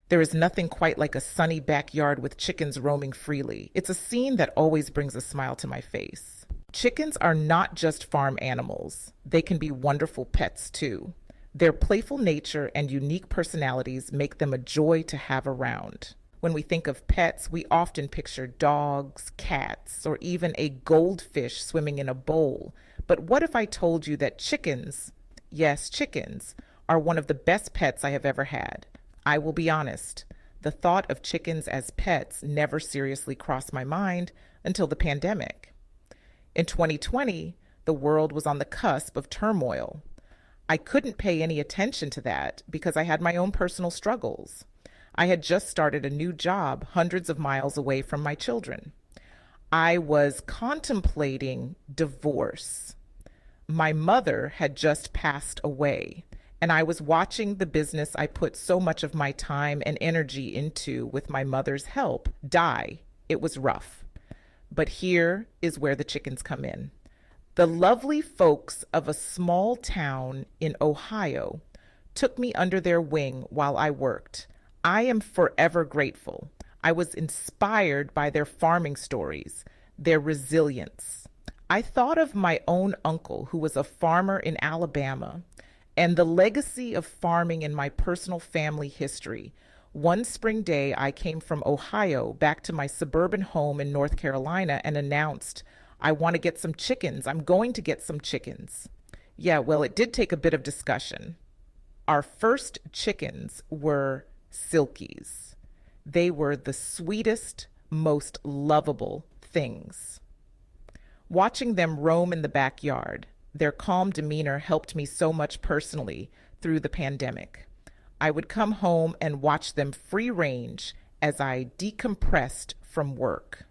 There is nothing quite like a sunny backyard with chickens roaming freely. It's a scene that always brings a smile to my face. Chickens are not just farm animals, they can be wonderful pets too. Their playful nature and unique personalities make them a joy to have around. When we think of pets, we often picture dogs, cats, or even a goldfish swimming in a bowl. But what if I told you that chickens, yes, chickens, are one of the best pets I have ever had? I will be honest, the thought of chickens as pets never seriously crossed my mind until the pandemic. In 2020, the world was on the cusp of turmoil. I couldn't pay any attention to that because I had my own personal struggles. I had just started a new job hundreds of miles away from my children. I was contemplating divorce. My mother had just passed away, and I was watching the business I put so much of my time and energy into with my mother's help die. It was rough. But here is where the chickens come in. The lovely folks of a small town in Ohio took me under their wing while I worked. I am forever grateful. I was inspired by their farming stories, their resilience. I thought of my own uncle, who was a farmer in Alabama, and the legacy of farming in my personal family history. One spring day, I came from Ohio back to my suburban home in North Carolina and announced, I want to get some chickens. I'm going to get some chickens. Yeah, well, it did take a bit of discussion. Our first chickens were Silkies. They were the sweetest, most lovable things. Watching them roam in the backyard, their calm demeanor helped me so much personally through the pandemic. I would come home and watch them free range as I decompressed from work.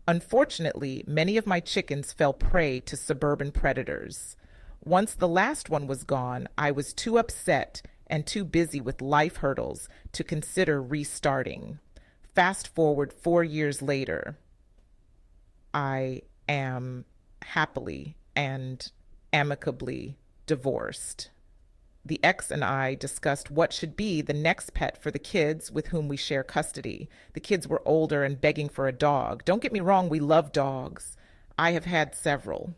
Unfortunately, many of my chickens fell prey to suburban predators. Once the last one was gone, I was too upset and too busy with life hurdles to consider restarting. Fast forward 4 years later, I am happily and amicably divorced. The ex and I discussed what should be the next pet for the kids with whom we share custody. The kids were older and begging for a dog. Don't get me wrong, we love dogs. I have had several.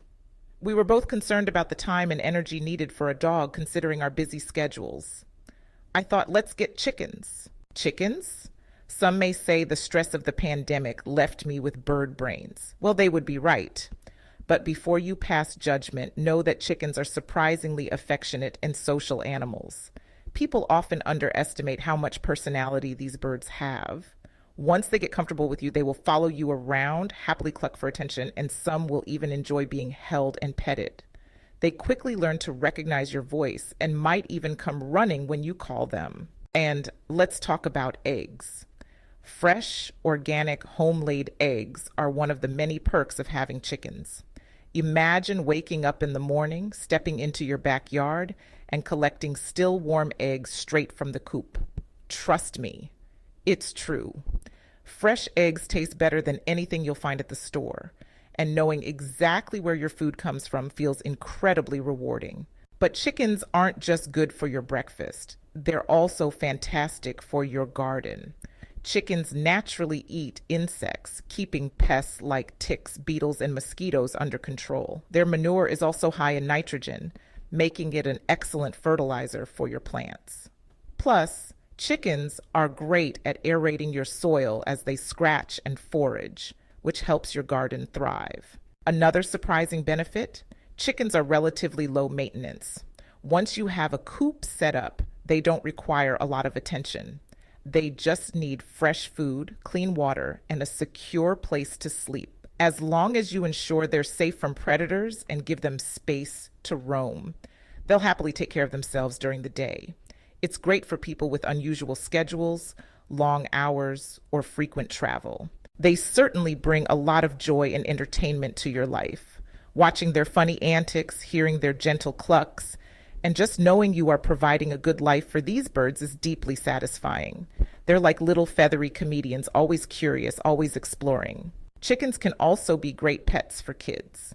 We were both concerned about the time and energy needed for a dog considering our busy schedules. I thought, let's get chickens. Chickens? Some may say the stress of the pandemic left me with bird brains. Well, they would be right. But before you pass judgment, know that chickens are surprisingly affectionate and social animals. People often underestimate how much personality these birds have. Once they get comfortable with you, they will follow you around, happily cluck for attention, and some will even enjoy being held and petted. They quickly learn to recognize your voice and might even come running when you call them. And let's talk about eggs. Fresh, organic, home-laid eggs are one of the many perks of having chickens. Imagine waking up in the morning, stepping into your backyard, and collecting still warm eggs straight from the coop. Trust me, it's true. Fresh eggs taste better than anything you'll find at the store, and knowing exactly where your food comes from feels incredibly rewarding. But chickens aren't just good for your breakfast. They're also fantastic for your garden. Chickens naturally eat insects, keeping pests like ticks, beetles, and mosquitoes under control. Their manure is also high in nitrogen, making it an excellent fertilizer for your plants. Plus, chickens are great at aerating your soil as they scratch and forage, which helps your garden thrive. Another surprising benefit, chickens are relatively low maintenance. Once you have a coop set up, they don't require a lot of attention. They just need fresh food, clean water, and a secure place to sleep. As long as you ensure they're safe from predators and give them space to roam, they'll happily take care of themselves during the day. It's great for people with unusual schedules, long hours, or frequent travel. They certainly bring a lot of joy and entertainment to your life. Watching their funny antics, hearing their gentle clucks, and just knowing you are providing a good life for these birds is deeply satisfying. They're like little feathery comedians, always curious, always exploring. Chickens can also be great pets for kids.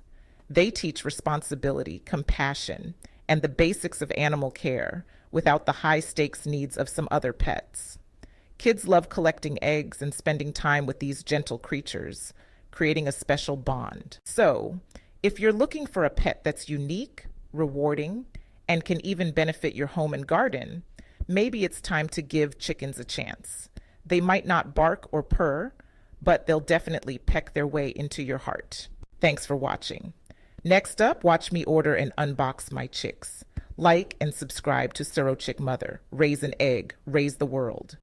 They teach responsibility, compassion, and the basics of animal care without the high-stakes needs of some other pets. Kids love collecting eggs and spending time with these gentle creatures, creating a special bond. So, if you're looking for a pet that's unique, rewarding, and can even benefit your home and garden, maybe it's time to give chickens a chance. They might not bark or purr, but they'll definitely peck their way into your heart. Thanks for watching. Next up, watch me order and unbox my chicks. Like and subscribe to SuroChick Mother. Raise an egg, raise the world.